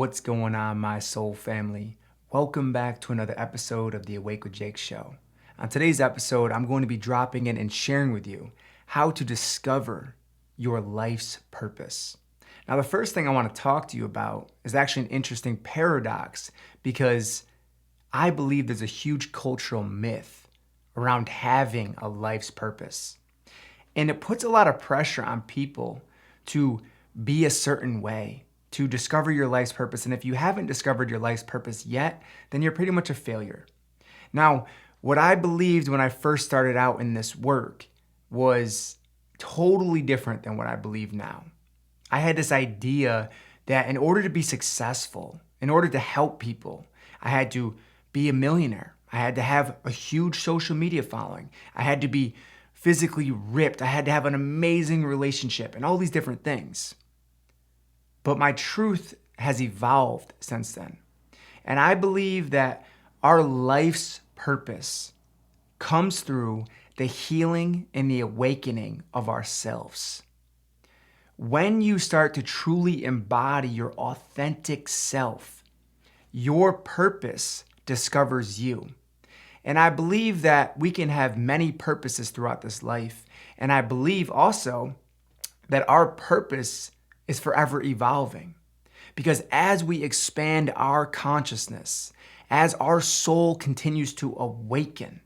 What's going on, my soul family? Welcome back to another episode of the Awake with Jake show. On today's episode, I'm going to be dropping in and sharing with you how to discover your life's purpose. Now, the first thing I want to talk to you about is actually an interesting paradox because I believe there's a huge cultural myth around having a life's purpose. And it puts a lot of pressure on people to be a certain way, to discover your life's purpose. And if you haven't discovered your life's purpose yet, then you're pretty much a failure. Now, what I believed when I first started out in this work was totally different than what I believe now. I had this idea that in order to be successful, in order to help people, I had to be a millionaire. I had to have a huge social media following. I had to be physically ripped. I had to have an amazing relationship and all these different things. But my truth has evolved since then. And I believe that our life's purpose comes through the healing and the awakening of ourselves. When you start to truly embody your authentic self, your purpose discovers you. And I believe that we can have many purposes throughout this life. And I believe also that our purpose is forever evolving. Because as we expand our consciousness, as our soul continues to awaken,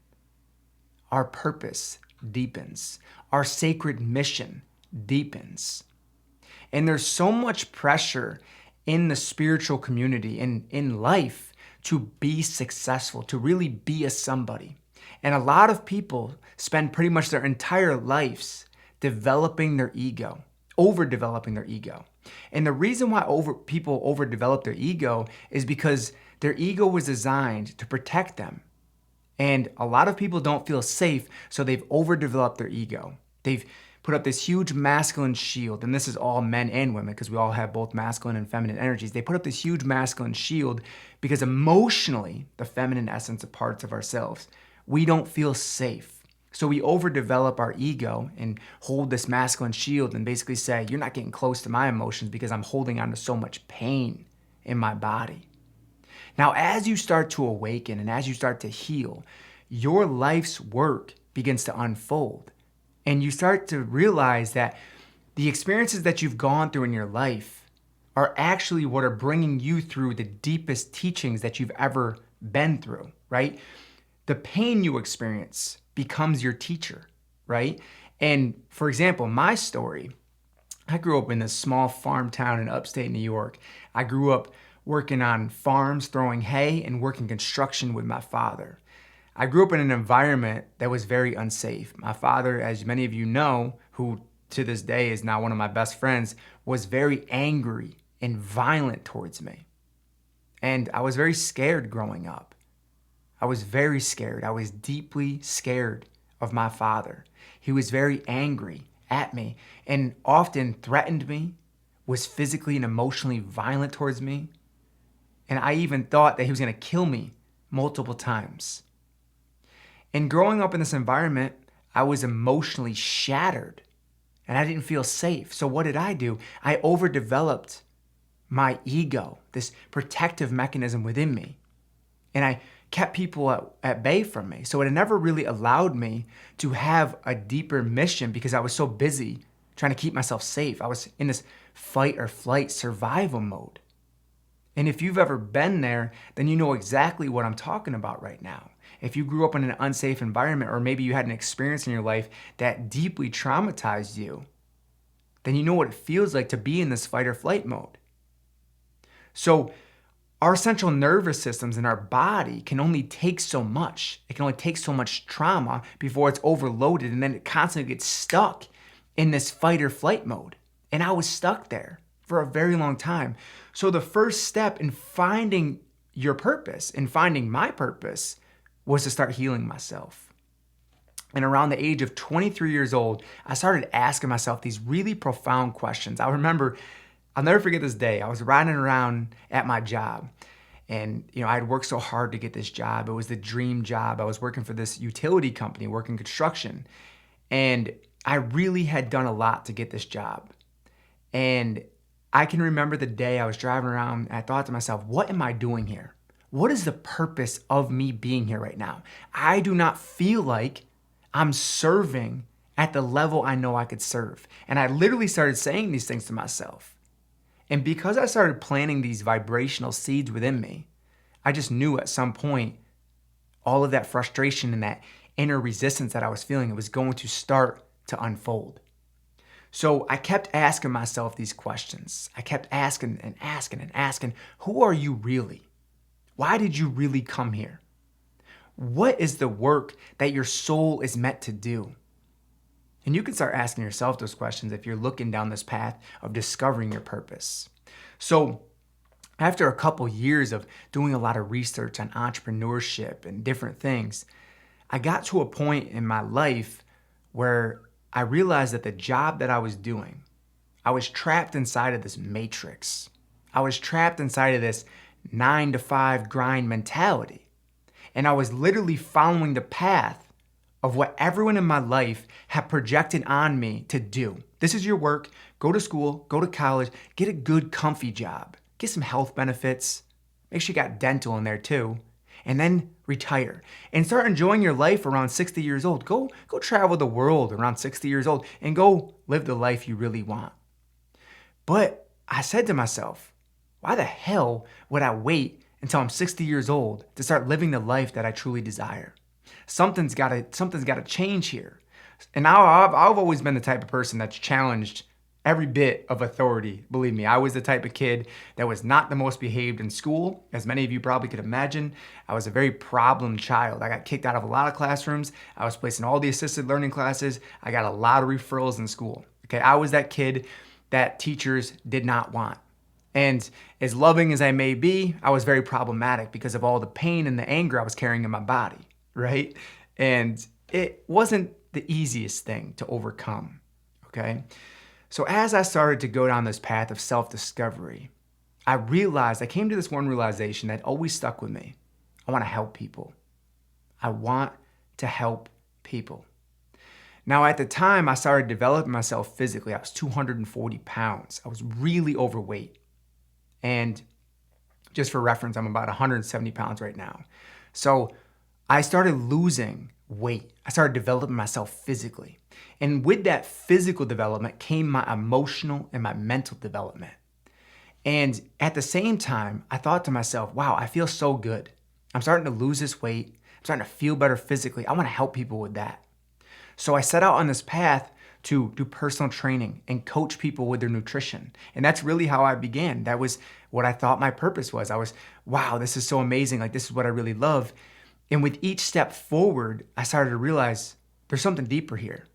our purpose deepens. Our sacred mission deepens. And there's so much pressure in the spiritual community and in life to be successful, to really be a somebody. And a lot of people spend pretty much their entire lives developing their ego, overdeveloping their ego. And the reason why people overdevelop their ego is because their ego was designed to protect them. And a lot of people don't feel safe, so they've overdeveloped their ego. They've put up this huge masculine shield, and this is all men and women because we all have both masculine and feminine energies. They put up this huge masculine shield because emotionally, the feminine essence of parts of ourselves, we don't feel safe. So we overdevelop our ego and hold this masculine shield and basically say, you're not getting close to my emotions because I'm holding on to so much pain in my body. Now, as you start to awaken and as you start to heal, your life's work begins to unfold. And you start to realize that the experiences that you've gone through in your life are actually what are bringing you through the deepest teachings that you've ever been through, right? The pain you experience becomes your teacher, right? And for example, my story, I grew up in this small farm town in upstate New York. I grew up working on farms, throwing hay, and working construction with my father. I grew up in an environment that was very unsafe. My father, as many of you know, who to this day is now one of my best friends, was very angry and violent towards me. And I was very scared growing up. I was very scared. I was deeply scared of my father. He was very angry at me and often threatened me, was physically and emotionally violent towards me. And I even thought that he was going to kill me multiple times. And growing up in this environment, I was emotionally shattered and I didn't feel safe. So what did I do? I overdeveloped my ego, this protective mechanism within me. And I kept people at bay from me. So it never really allowed me to have a deeper mission because I was so busy trying to keep myself safe. I was in this fight or flight survival mode. And if you've ever been there, then you know exactly what I'm talking about right now. If you grew up in an unsafe environment, or maybe you had an experience in your life that deeply traumatized you, then you know what it feels like to be in this fight or flight mode. So our central nervous systems in our body can only take so much. It can only take so much trauma before it's overloaded, and then it constantly gets stuck in this fight or flight mode. And I was stuck there for a very long time. So the first step in finding your purpose, in finding my purpose, was to start healing myself. And around the age of 23 years old, I started asking myself these really profound questions. I remember, I'll never forget this day. I was riding around at my job and I had worked so hard to get this job. It was the dream job. I was working for this utility company, working construction. And I really had done a lot to get this job. And I can remember the day I was driving around and I thought to myself, what am I doing here? What is the purpose of me being here right now? I do not feel like I'm serving at the level I know I could serve. And I literally started saying these things to myself. And because I started planting these vibrational seeds within me, I just knew at some point all of that frustration and that inner resistance that I was feeling, it was going to start to unfold. So I kept asking myself these questions. I kept asking and asking and asking, who are you really? Why did you really come here? What is the work that your soul is meant to do? And you can start asking yourself those questions if you're looking down this path of discovering your purpose. So after a couple years of doing a lot of research on entrepreneurship and different things, I got to a point in my life where I realized that the job that I was doing, I was trapped inside of this matrix. I was trapped inside of this 9 to 5 grind mentality. And I was literally following the path of what everyone in my life had projected on me to do. This is your work. Go to school, go to college, get a good, comfy job, get some health benefits, make sure you got dental in there too, and then retire and start enjoying your life around 60 years old. Go travel the world around 60 years old and go live the life you really want. But I said to myself, why the hell would I wait until I'm 60 years old to start living the life that I truly desire? Something's got to change here. And now I've always been the type of person that's challenged every bit of authority. Believe me, I was the type of kid that was not the most behaved in school. As many of you probably could imagine, I was a very problem child. I got kicked out of a lot of classrooms. I was placed in all the assisted learning classes. I got a lot of referrals in school. Okay, I was that kid that teachers did not want. And as loving as I may be, I was very problematic because of all the pain and the anger I was carrying in my body, right? And it wasn't the easiest thing to overcome, okay? So as I started to go down this path of self-discovery, I came to this one realization that always stuck with me. I want to help people. I want to help people. Now, at the time I started developing myself physically, I was 240 pounds. I was really overweight. And just for reference, I'm about 170 pounds right now. So I started losing weight. I started developing myself physically. And with that physical development came my emotional and my mental development. And at the same time, I thought to myself, wow, I feel so good. I'm starting to lose this weight. I'm starting to feel better physically. I want to help people with that. So I set out on this path to do personal training and coach people with their nutrition. And that's really how I began. That was what I thought my purpose was. I was, wow, this is so amazing. Like, this is what I really love. And with each step forward, I started to realize there's something deeper here.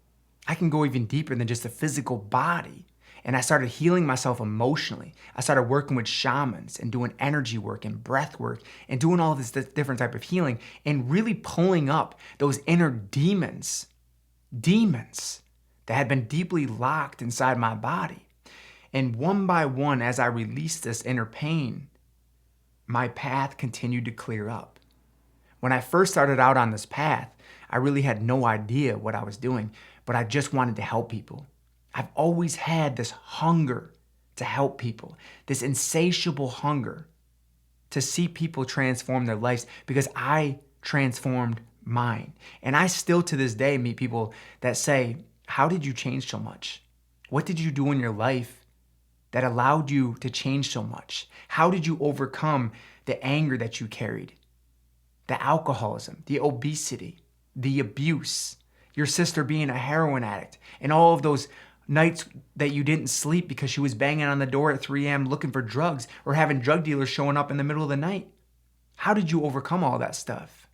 I can go even deeper than just a physical body. And I started healing myself emotionally. I started working with shamans and doing energy work and breath work and doing all this different type of healing and really pulling up those inner demons that had been deeply locked inside my body. And one by one, as I released this inner pain, my path continued to clear up. When I first started out on this path, I really had no idea what I was doing, but I just wanted to help people. I've always had this hunger to help people, this insatiable hunger to see people transform their lives because I transformed mine. And I still to this day meet people that say, how did you change so much? What did you do in your life that allowed you to change so much? How did you overcome the anger that you carried, the alcoholism, the obesity, the abuse, your sister being a heroin addict, and all of those nights that you didn't sleep because she was banging on the door at 3 a.m. looking for drugs or having drug dealers showing up in the middle of the night? How did you overcome all that stuff?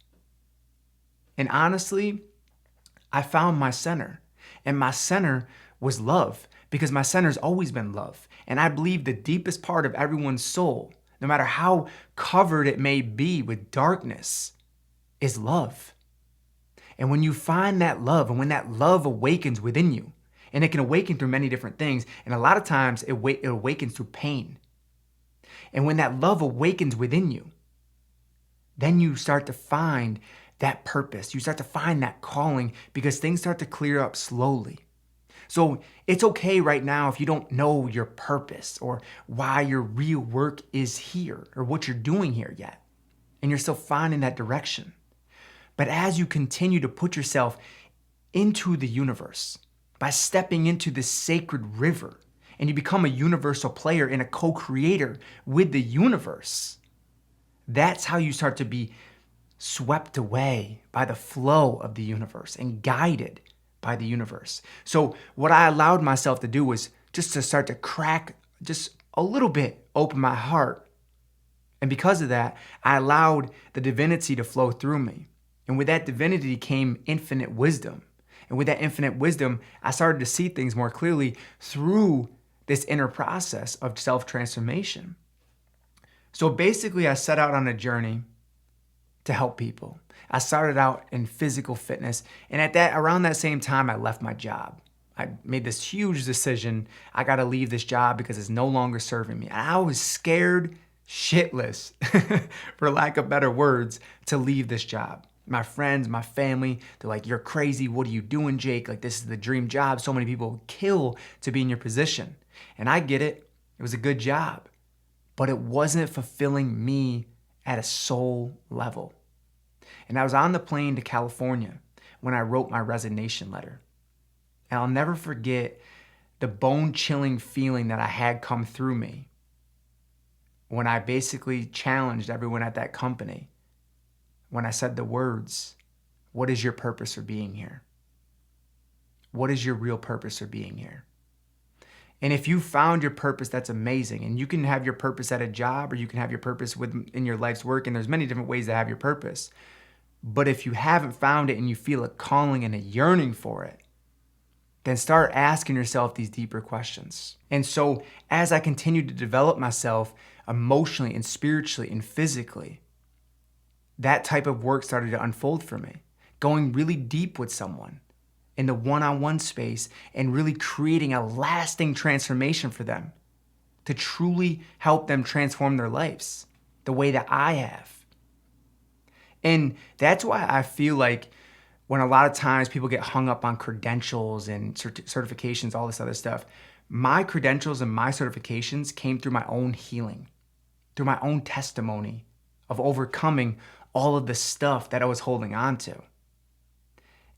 And honestly, I found my center. And my center was love, because my center's always been love. And I believe the deepest part of everyone's soul, no matter how covered it may be with darkness, is love. And when you find that love, and when that love awakens within you, and it can awaken through many different things, and a lot of times it awakens through pain. And when that love awakens within you, then you start to find that purpose. You start to find that calling because things start to clear up slowly. So it's okay right now if you don't know your purpose or why your real work is here or what you're doing here yet, and you're still finding that direction. But as you continue to put yourself into the universe by stepping into this sacred river, and you become a universal player and a co-creator with the universe, that's how you start to be swept away by the flow of the universe and guided by the universe. So what I allowed myself to do was just to start to crack just a little bit open my heart. And because of that, I allowed the divinity to flow through me. And with that divinity came infinite wisdom. And with that infinite wisdom, I started to see things more clearly through this inner process of self-transformation. So basically, I set out on a journey to help people. I started out in physical fitness, and around that same time, I left my job. I made this huge decision. I got to leave this job because it's no longer serving me. And I was scared shitless, for lack of better words, to leave this job. My friends, my family, they're like, "You're crazy. What are you doing, Jake? Like, this is the dream job. So many people would kill to be in your position." And I get it. It was a good job, but it wasn't fulfilling me at a soul level. And I was on the plane to California when I wrote my resignation letter. And I'll never forget the bone-chilling feeling that I had come through me when I basically challenged everyone at that company. When I said the words, "What is your purpose for being here? What is your real purpose for being here?" And if you found your purpose, that's amazing. And you can have your purpose at a job, or you can have your purpose in your life's work. And there's many different ways to have your purpose. But if you haven't found it and you feel a calling and a yearning for it, then start asking yourself these deeper questions. And so as I continued to develop myself emotionally and spiritually and physically, that type of work started to unfold for me. Going really deep with someone in the one-on-one space and really creating a lasting transformation for them to truly help them transform their lives the way that I have. And that's why I feel like when a lot of times people get hung up on credentials and certifications, all this other stuff, my credentials and my certifications came through my own healing, through my own testimony of overcoming all of the stuff that I was holding on to.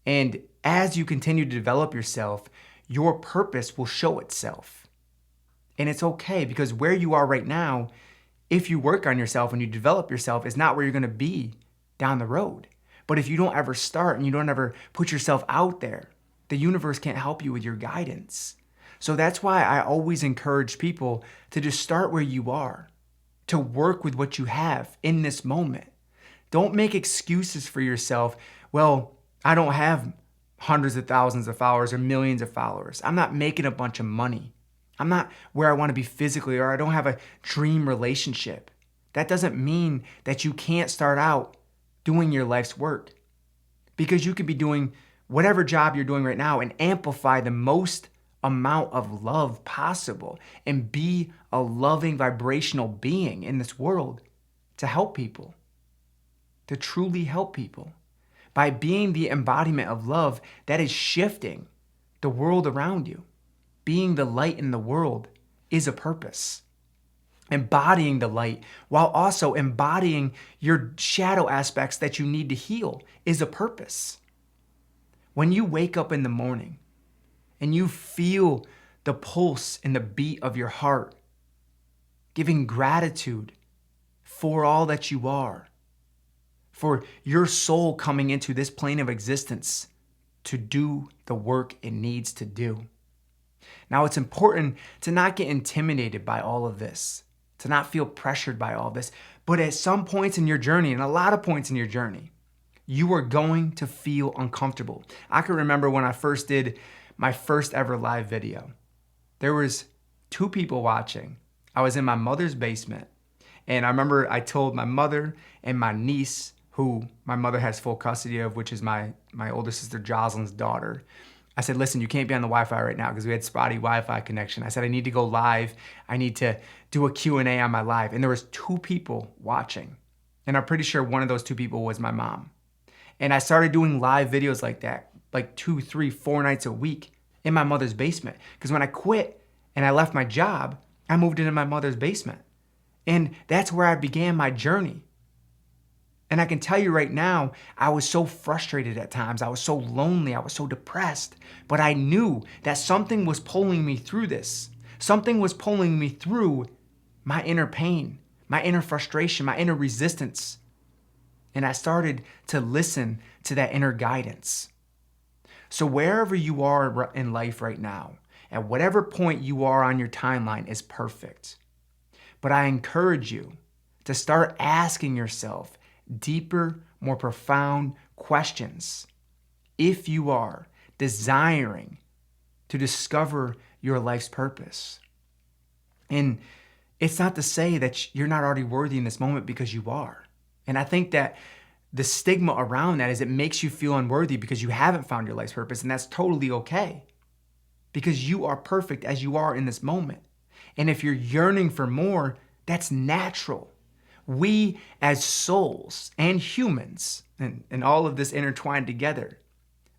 And as you continue to develop yourself, your purpose will show itself. And it's okay, because where you are right now, if you work on yourself and you develop yourself, is not where you're going to be down the road. But if you don't ever start and you don't ever put yourself out there, the universe can't help you with your guidance. So that's why I always encourage people to just start where you are, to work with what you have in this moment. Don't make excuses for yourself. Well, I don't have hundreds of thousands of followers or millions of followers. I'm not making a bunch of money. I'm not where I want to be physically, or I don't have a dream relationship. That doesn't mean that you can't start out doing your life's work, because you could be doing whatever job you're doing right now and amplify the most amount of love possible and be a loving vibrational being in this world to help people, to truly help people. By being the embodiment of love that is shifting the world around you. Being the light in the world is a purpose. Embodying the light while also embodying your shadow aspects that you need to heal is a purpose. When you wake up in the morning and you feel the pulse and the beat of your heart, giving gratitude for all that you are, for your soul coming into this plane of existence to do the work it needs to do. Now, it's important to not get intimidated by all of this, to not feel pressured by all this, but at some points in your journey, and a lot of points in your journey, you are going to feel uncomfortable. I can remember when I first did my first ever live video. There was 2 people watching. I was in my mother's basement, and I remember I told my mother and my niece, who my mother has full custody of, which is my older sister Jocelyn's daughter. I said, "Listen, you can't be on the Wi-Fi right now," because we had spotty Wi-Fi connection. I said, "I need to go live. I need to do a Q&A on my live." And there was 2 people watching. And I'm pretty sure one of those 2 people was my mom. And I started doing live videos like that, like 2, 3, 4 nights a week. in my mother's basement. Because when I quit and I left my job, I moved into my mother's basement. And that's where I began my journey. And I can tell you right now, I was so frustrated at times. I was so lonely. I was so depressed. But I knew that something was pulling me through this. Something was pulling me through my inner pain, my inner frustration, my inner resistance. And I started to listen to that inner guidance. So wherever you are in life right now, at whatever point you are on your timeline is perfect. But I encourage you to start asking yourself deeper, more profound questions if you are desiring to discover your life's purpose. And it's not to say that you're not already worthy in this moment, because you are. And I think that the stigma around that is it makes you feel unworthy because you haven't found your life's purpose, and that's totally okay. Because you are perfect as you are in this moment. And if you're yearning for more, that's natural. We as souls and humans, and all of this intertwined together,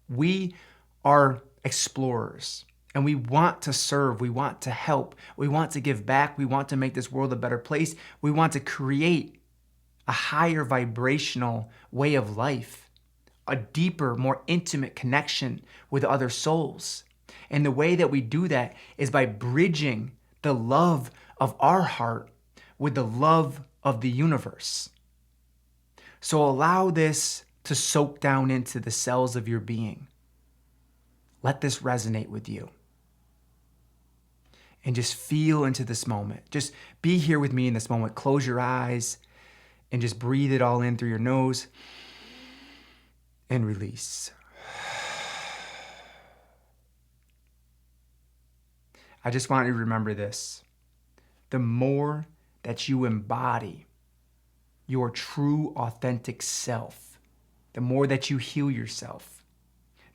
we are explorers. And we want to serve, we want to help, we want to give back, we want to make this world a better place. We want to create a higher vibrational way of life, a deeper, more intimate connection with other souls. And the way that we do that is by bridging the love of our heart with the love of the universe. So allow this to soak down into the cells of your being. Let this resonate with you. And just feel into this moment. Just be here with me in this moment. Close your eyes and just breathe it all in through your nose and release. I just want you to remember this. The more that you embody your true, authentic self, the more that you heal yourself,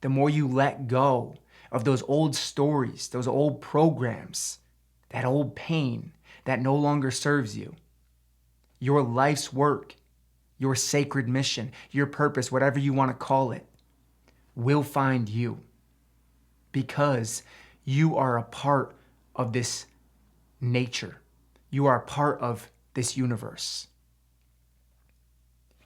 the more you let go of those old stories, those old programs, that old pain that no longer serves you. Your life's work, your sacred mission, your purpose, whatever you want to call it, will find you, because you are a part of this nature. You are a part of this universe.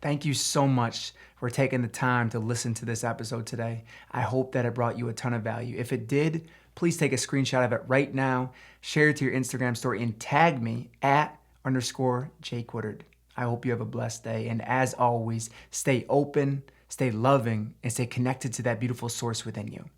Thank you so much for taking the time to listen to this episode today. I hope that it brought you a ton of value. If it did, please take a screenshot of it right now, share it to your Instagram story, and tag me @_Jake Woodard. I hope you have a blessed day. And as always, stay open, stay loving, and stay connected to that beautiful source within you.